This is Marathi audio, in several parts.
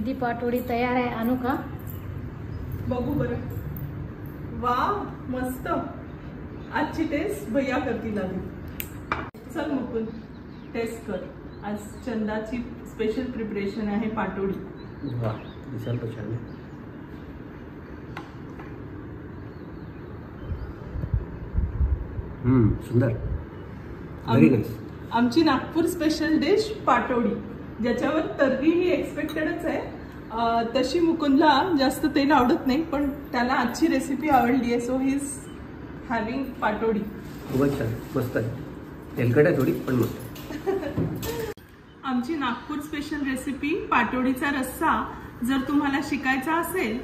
दीदी पाटोडी तयार आहे, आणू का? बघू बरं. वाव, मस्त. आजची टेस्ट भैया करतील आधी. चल मुकुंद, टेस्ट कर. आज चंदाची स्पेशल प्रिपरेशन आहे पाटोडी. वाह, दिसायला पण छान आहे. सुंदर, व्हेरी नाईस. आमची नागपूर स्पेशल डिश पाटोडी, ज्याच्यावर तर्री ही एक्सपेक्टेडच आहे. तशी मुकुंदला जास्त तेल आवडत नाही, पण त्याला आजची रेसिपी आवडली आहे, so he is having patodi. खूपच छान, मस्त आहे. तेलकट आहे थोडी, पण मस्त. आमची नागपूर स्पेशल रेसिपी पाटोडीचा रस्सा जर तुम्हाला शिकायचा असेल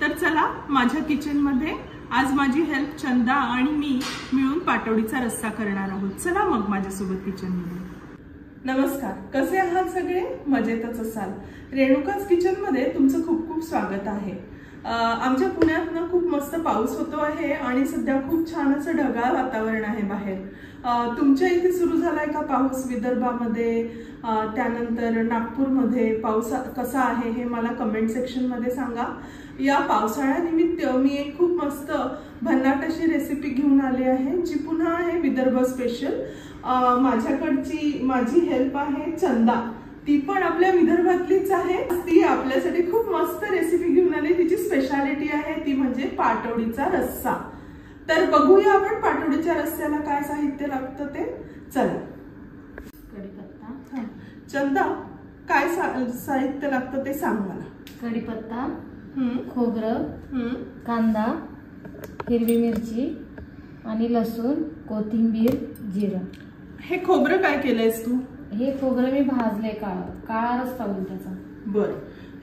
तर चला माझ्या किचनमध्ये. आज माझी हेल्प चंदा आणि मी मिळून पाटोडीचा रस्सा करणार आहोत. चला मग माझ्यासोबत किचनमध्ये. नमस्कार, कसे आहात सगळे? मजेतच असाल. रेणुकाच किचनमध्ये तुमचं खूप खूप स्वागत आहे. आमच्या पुण्यात ना खूप मस्त पाऊस होतो आहे आणि सध्या खूप छान असं ढगाळ वातावरण आहे बाहेर. तुमच्या इथे सुरू झालाय का पाऊस? विदर्भामध्ये, त्यानंतर नागपूरमध्ये पाऊस कसा आहे हे मला कमेंट सेक्शनमध्ये सांगा. या पावसाळ्यानिमित्त मी एक खूप मस्त भन्नाट अशी रेसिपी घेऊन आली आहे, जी पुन्हा आहे विदर्भ स्पेशल. माझ्याकडची माझी हेल्प आहे चंदा, ती पण आपल्या विदर्भातलीच आहे. ती आपल्यासाठी खूप मस्त रेसिपी घेऊन आली. तिची स्पेशालिटी आहे ती म्हणजे पाटोडीचा रस्सा. तर बघूया आपण पाटोडीच्या रस्स्याला काय साहित्य लागतं ते. चला. कढीपत्ता. चंदा, काय साहित्य लागतं ते सांग मला. कढीपत्ता, खोबरं, कांदा, हिरवी मिरची आणि लसूण, कोथिंबीर, जिरं. हे खोबरं काय केलंयस तू? हे खोबरं मी भाजले, काळा रस्सा होईल त्याचा. बरं,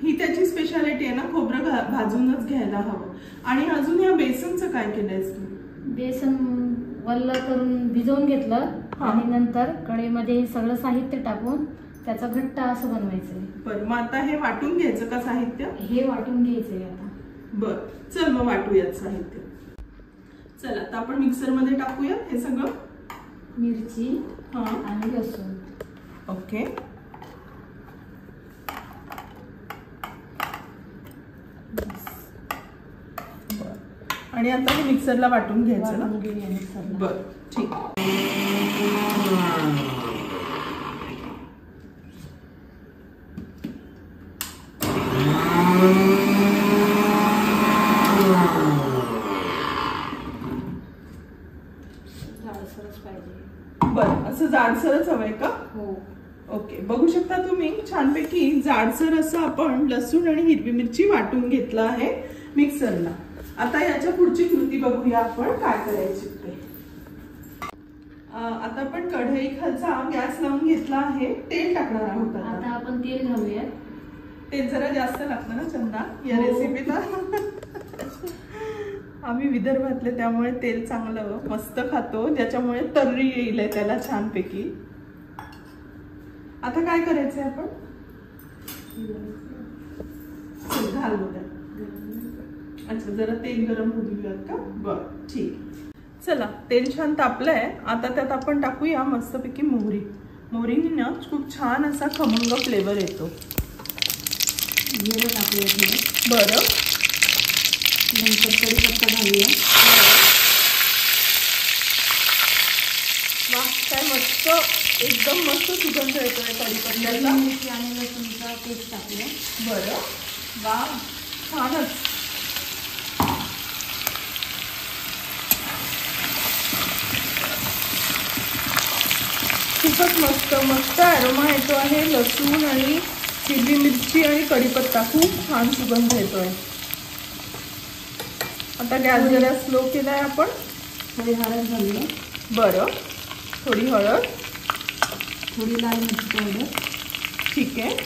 ही त्याची स्पेशालिटी आहे ना, खोबरं भाजूनच घ्यायला हवं. आणि अजून या बेसनचं काय केलंयस तू? बेसन वल्ल करून भिजवून घेतलं आणि नंतर कढईमध्ये हे सगळं साहित्य टाकून त्याचा घट्ट असं बनवायचंय. बरं, मग आता हे वाटून घ्यायचं का साहित्य? हे वाटून घ्यायचंय आता. बरं, चल मग वाटूयात साहित्य. चल आता आपण मिक्सर मध्ये टाकूया हे सगळं. मिरची आणि लसूण. ओके. आणि आता हे मिक्सरला वाटून घ्यायचं ना? बरं, ठीक. बरं, असं जाडसरच हवंय का? हो. ओके, बघू शकता तुम्ही छानपैकी जाडसर असं आपण लसूण आणि हिरवी मिरची वाटून घेतलं आहे मिक्सरला. आता याच्या पुढची कृती बघूया आपण काय करायची ते. आता आपण कढई खालचा गॅस लावून घेतला आहे, तेल टाकणार आहोत. आता आपण तेल घालूया. तेल जरा जास्त लागतं ना चंदा या रेसिपीला? आम्ही विदर्भातले, त्यामुळे तेल चांगलं मस्त खातो, ज्याच्यामुळे तर्री येईल त्याला छानपैकी. आता काय करायचंय आपण? घालू द्या. अच्छा, जरा तेल गरम होऊ देऊयात का? बरं, ठीक. चला, तेल छान तापलंय. आता त्यात आपण टाकूया मस्तपैकी मोहरी. मोहरीने ना खूप छान असा खमंग फ्लेवर येतो. जिरं टाकूया थोडं. बरं, नंतर कढीपत्ता घालूया. वा, काय मस्त, एकदम मस्त सुगंध येतोय कढीपत्त्याचा. मिरची आणि लसूणचा पेस्ट टाकूया. बरं, वा, छानच. खूपच मस्त मस्त अरोमा येतो आहे. लसूण आणि हिरवी मिरची आणि कढीपत्ता, खूप छान सुगंध येतोय. आता गॅस जरा स्लो केलाय आपण. थोडी हळद घालूया. बरं, थोडी हळद, थोडी लाल मिरची पावडर. ठीक आहे,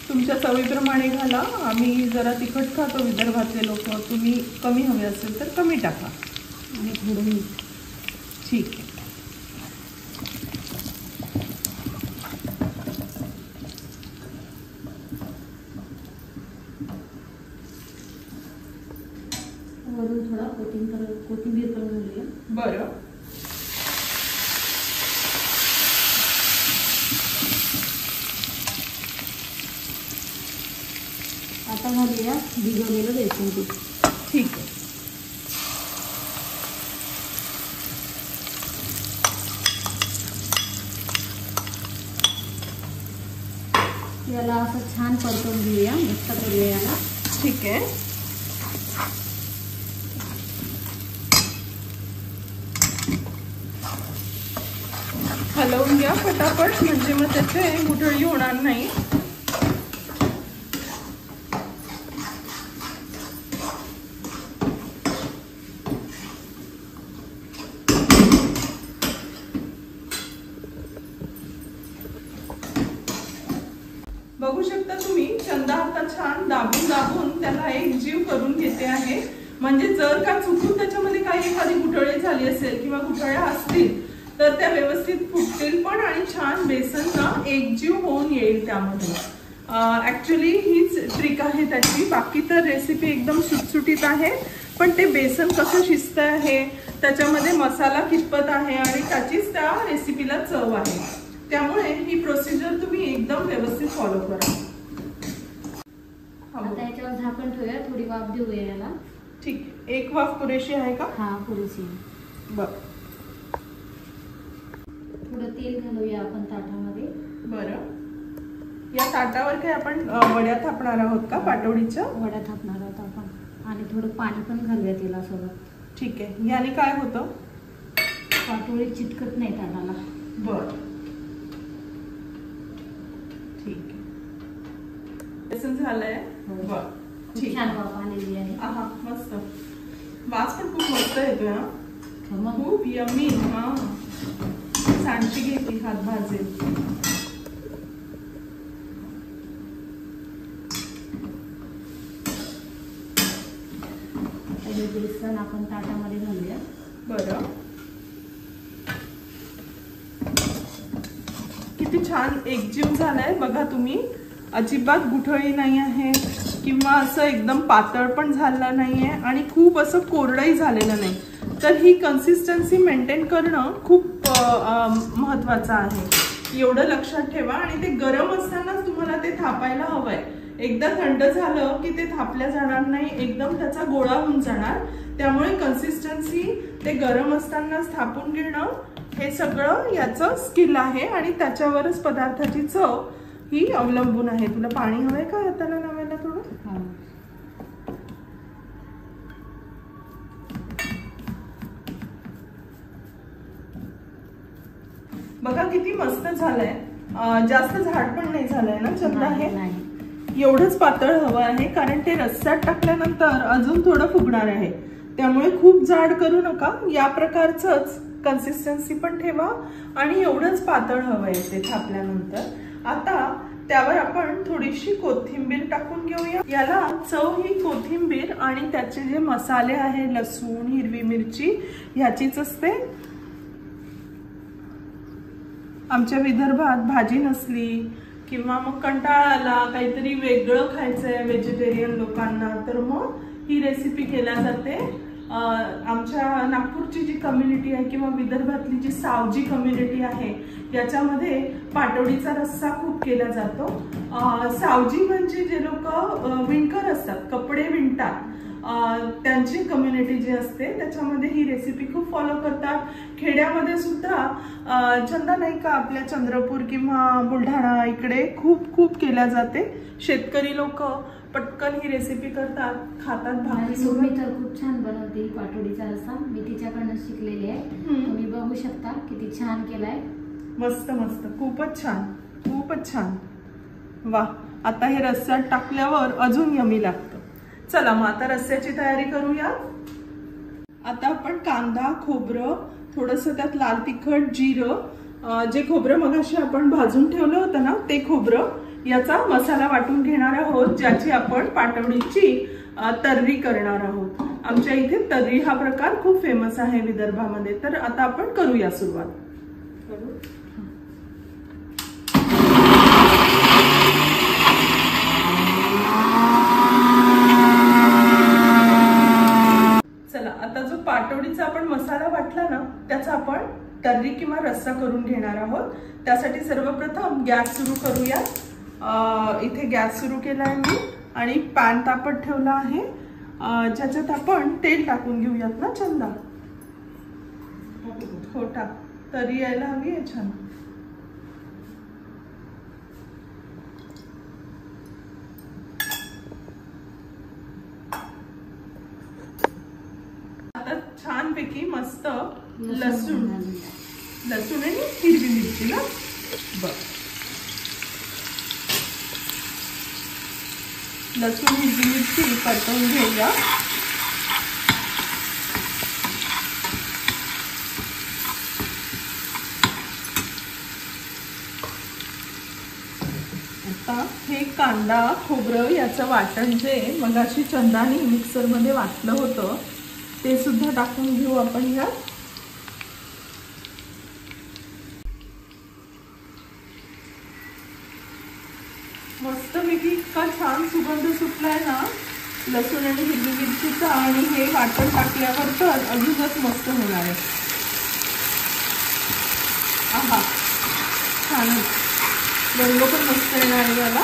तुमच्या चवीप्रमाणे घाला. आम्ही जरा तिखट खातो विदर्भातले लोक, तुम्ही कमी हवे असेल तर कमी टाका. आणि थोडं मीठ. ठीक आहे. वरून थोडा कोथिंबीर पण घालूया. बरं, आता घालूया भिजवलेलं बेसन पीठ. ठीक आहे. याला असं छान परतून घेऊया, घट्ट करूया याला. ठीक आहे. हलवून घ्या पटापट, म्हणजे मग त्याचे गुठळी होणार नाही. बघू शकता तुम्ही, चंदा आता छान दाबून दाबून त्याला एक जीव करून घेते आहे. म्हणजे जर का चुकून त्याच्यामध्ये काही एखादी गुठळी झाली असेल किंवा गुठळ्या असतील तर त्या व्यवस्थित फुटतील पण आणि छान बेसन ना एकजीव होऊन येईल त्यामध्ये. ऍक्च्युली हीच ट्रिक आहे त्याची. बाकी तर रेसिपी एकदम सुटसुटीत आहे, पण ते बेसन कसं शिजत आहे, त्याच्यामध्ये मसाला कितपत आहे आणि त्याचीच त्या रेसिपीला चव आहे. त्यामुळे ही प्रोसिजर तुम्ही एकदम व्यवस्थित फॉलो करा. आता याच्यावर झाकण ठेवूया, थोडी वाफ देऊया याला. ठीक आहे. एक वाफ पुरेशी आहे का? हा, पुरेशी. बरं. थोडं तेल घालूया आपण ताटामध्ये. बरं. या ताटावर काय आपण वड्या थापणार आहोत का? पाटवडीच्या वड्या थापणार आहोत आपण. आणि थोडं पाणी पण घालूया तेलासोबत. ठीक आहे. याने काय होतं? पाटोळी चिटकत नाही ताटाला. बरं. ठीक आहे. बेसन झालंय. बरं. खूप छान वाफ आलेली आहे. आहा, मस्त. वास पण खूप मस्त येतोय. हा, मग खूप यम्मी. हा, सांडशी घेतली, हात भाजेल. हे बेसन आपण ताटामध्ये घालूया. बरं. किती छान एकजीव झालाय बघा तुम्ही. अजिबात गुठळी नाही आहे किंवा असं एकदम पातळ पण झालं नाहीये आणि खूप असं कोरडंही झालेलं नाही. तर ही कन्सिस्टन्सी मेंटेन करणं खूप महत्वाचं आहे. एवढं लक्षात ठेवा. आणि ते गरम असतानाच तुम्हाला ते थापायला हवंय. एकदा थंड झालं की ते थापल्या जाणार नाही, एकदम त्याचा गोळा होऊन जाणार. त्यामुळे कन्सिस्टन्सी ते गरम असतानाच थापून घेणं हे सगळं याचं स्किल आहे आणि त्याच्यावरच पदार्थाची चव ही अवलंबून आहे. तुला पाणी हवंय का हाताला लावायला थोडं? बघा किती मस्त झालंय. जास्त झाड पण नाही झालंय ना चंदा? हे एवढंच पातळ हवं आहे कारण ते रस्स्यात टाकल्यानंतर अजून थोडं फुगणार आहे. त्यामुळे खूप जाड करू नका. या प्रकारचंच कन्सिस्टन्सी पण ठेवा आणि एवढंच पातळ हवंय ते थापल्यानंतर. आता त्यावर आपण थोडीशी कोथिंबीर टाकून घेऊया. याला चव ही कोथिंबीर आणि त्याचे जे मसाले आहे, लसूण, हिरवी मिरची, ह्याचीच असते. आमच्या विदर्भात भाजी नसली किंवा मग कंटाळा आला, काहीतरी वेगळं खायचंय व्हेजिटेरियन लोकांना, तर मग ही रेसिपी केल्या जाते. आमच्या नागपूरची जी कम्युनिटी आहे किंवा विदर्भातली जी सावजी कम्युनिटी आहे याच्यामध्ये पाटवडीचा रस्सा खूप केला जातो. सावजी म्हणजे जे लोक विणकर असतात, कपडे विणतात, त्यांची कम्युनिटी जी असते त्याच्यामध्ये ही रेसिपी खूप फॉलो करतात. खेड्यामध्ये सुद्धा चंदा नाही का आपल्या चंद्रपूर किंवा बुलढाणा इकडे खूप खूप केल्या जाते. शेतकरी लोक पटकन ही रेसिपी करतात, खातात. मी तर खूप छान बनवते पाटोडीचा रस्सा. मी तिच्याकडनं शिकलेली आहे. तुम्ही बघू शकता किती छान केलाय. मस्त मस्त, खूपच छान, खूपच छान. वा, आता हे रस्स्यात टाकल्यावर अजून यमी लागतं. चला मग आता रस्स्याची तयारी करूया. आता आपण कांदा, खोबरं, थोडंसं त्यात लाल तिखट, जिरं, जे खोबरं मगाशी आपण भाजून ठेवलं होतं ना ते खोबरं, याचा मसाला वाटून घेणार आहोत, ज्याची आपण पाटवडीची तर्री करणार आहोत. आमच्या इथे तर्री हा प्रकार खूप फेमस आहे विदर्भामध्ये. तर आता आपण करूया सुरुवात. चला, आता जो पाटवडीचा आपण मसाला वाटला ना त्याचा आपण तर्री किंवा रस्सा करून घेणार आहोत. त्यासाठी सर्वप्रथम गॅस सुरू करूया. इथे गॅस सुरू केलाय मी आणि पॅन तापत ठेवला आहे, ज्याच्यात आपण तेल टाकून घेऊयात ना चंदा. हो टाक, तरी यायला हवी आहे छान. आता छानपैकी मस्त लसूण आणि हिरवी मिरची ना. बर, लसूण हिरवी मिरची परतवून घेऊया. आता हे कांदा खोबरं याचं वाटण जे मगाशी चंदाने मिक्सरमध्ये वाटलं होतं ते सुद्धा टाकून घेऊ आपण यात. मस्तपैकी इतका छान सुगंध सुटलाय ना लसूण आणि हिरवी मिरचीचा, आणि हे वाटण टाकल्यावर तर अजूनच मस्त होणार आहे. आहा, छान रंग पण मस्त येणार आहे याला.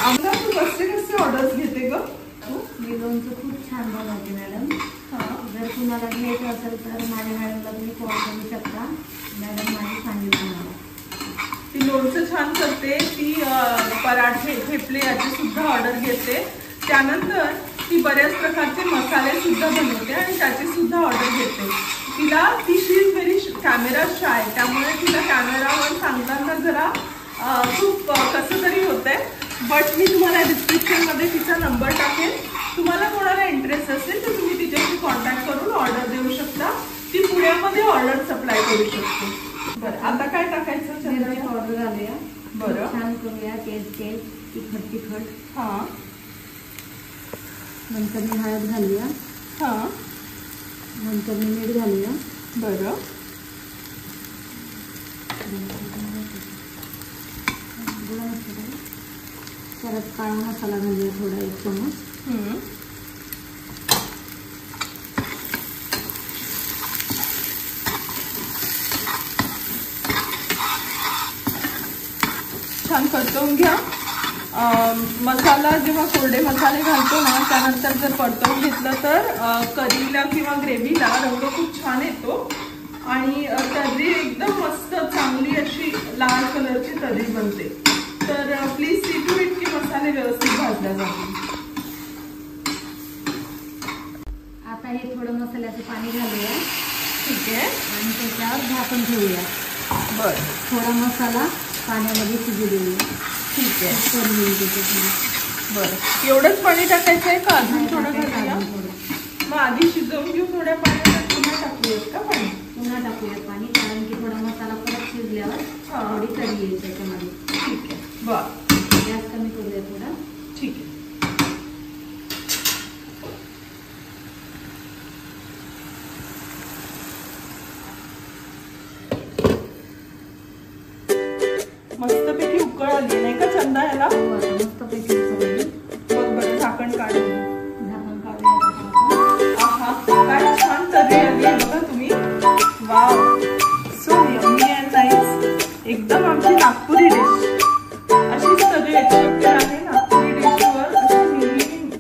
आम्हाला तू कसले ऑर्डर्स घेते ग? मी लोणचं खूप छान बनवते मॅडम. जर तुम्हाला घ्यायचं असेल तर माझ्या मॅडमला तुम्ही कॉल करू शकता. मॅडम माझी सांगितलं मला. ती लोणचं छान करते, ती पराठे ठेपले याची सुद्धा ऑर्डर घेते. त्यानंतर ती बऱ्याच प्रकारचे मसाले सुद्धा बनवते आणि त्याची सुद्धा ऑर्डर घेते. ती शी इज व्हेरी कॅमेरा शाय, त्यामुळे तिला कॅमेरावर सांगताना जरा खूप कसं तरी होतंय. बट मी तुम्हाला डिस्क्रिप्शनमध्ये तिचा नंबर टाकेन. तुम्हाला कोणाला इंटरेस्ट असेल तर तुम्ही तिच्याशी कॉन्टॅक्ट करून ऑर्डर देऊ शकता. ती पुण्यामध्ये ऑर्डर सप्लाय करू शकते. बरं, आता काय टाकायचं? ऑर्डर घालूया. बरं, छान करूया. तेल तिखट. हां, नंतर मी हळद घालूया. हां, नंतर मी मीठ घालूया. बरं, परत काळा मसाला घालूया थोडा, 1 चमच. छान परतवून घ्या. मसाला जेव्हा कोरडे मसाले घालतो ना त्यानंतर जर परतवून घेतलं तर करीला किंवा ग्रेव्हीला रंग खूप छान येतो आणि तर्री एकदम मस्त चांगली अशी लाल कलरची तर्री बनते. तर प्लीज सी टू इट की मसाले व्यवस्थित भाजले जातील. आता हे थोडं मसाल्याचं पाणी घालूया. ठीक आहे, आणि त्याच्यावर झाकण ठेवूया. बरं, थोडा मसाला पाण्यामध्ये शिजू देऊया. ठीक आहे, त्याच्यामध्ये. बरं, एवढंच पाणी टाकायचं आहे का अजून थोडं घालूया? मग आधी शिजवून घेऊ थोड्या पाण्यात, पुन्हा टाकूयात का पाणी? पुन्हा टाकूयात पाणी, कारण की थोडा मसाला परत शिजल्यावर थोडी तरी येईल त्याच्यामध्ये. ठीक आहे, बरं, गॅस कमी करूया थोडा. ठीक आहे. मस्तपैकी उकळ आली नाही का चंदा याला? मस्तपैकी उकळली. बघ बरं, झाकण काढून. झाकण काढूया. आहा, काय छान तर्री आली आहे बघा तुम्ही. Wow, so yummy and nice. एकदम आमची नागपुरी डिश. अशीच तर्री एक्सपेक्टेड आहे नागपुरी डिशवर.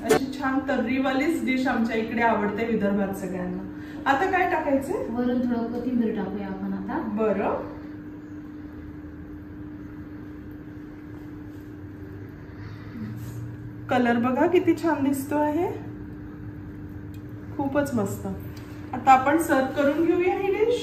अशी छान तर्रीवालीच डिश आमच्या इकडे आवडते विदर्भात सगळ्यांना. आता काय टाकायचं? वरून थोडं कोथिंबीर टाकूया आपण आता. बरं, कलर बघा किती छान दिसतो आहे, खूपच मस्त. आता आपण सर्व करून घेऊया ही डिश.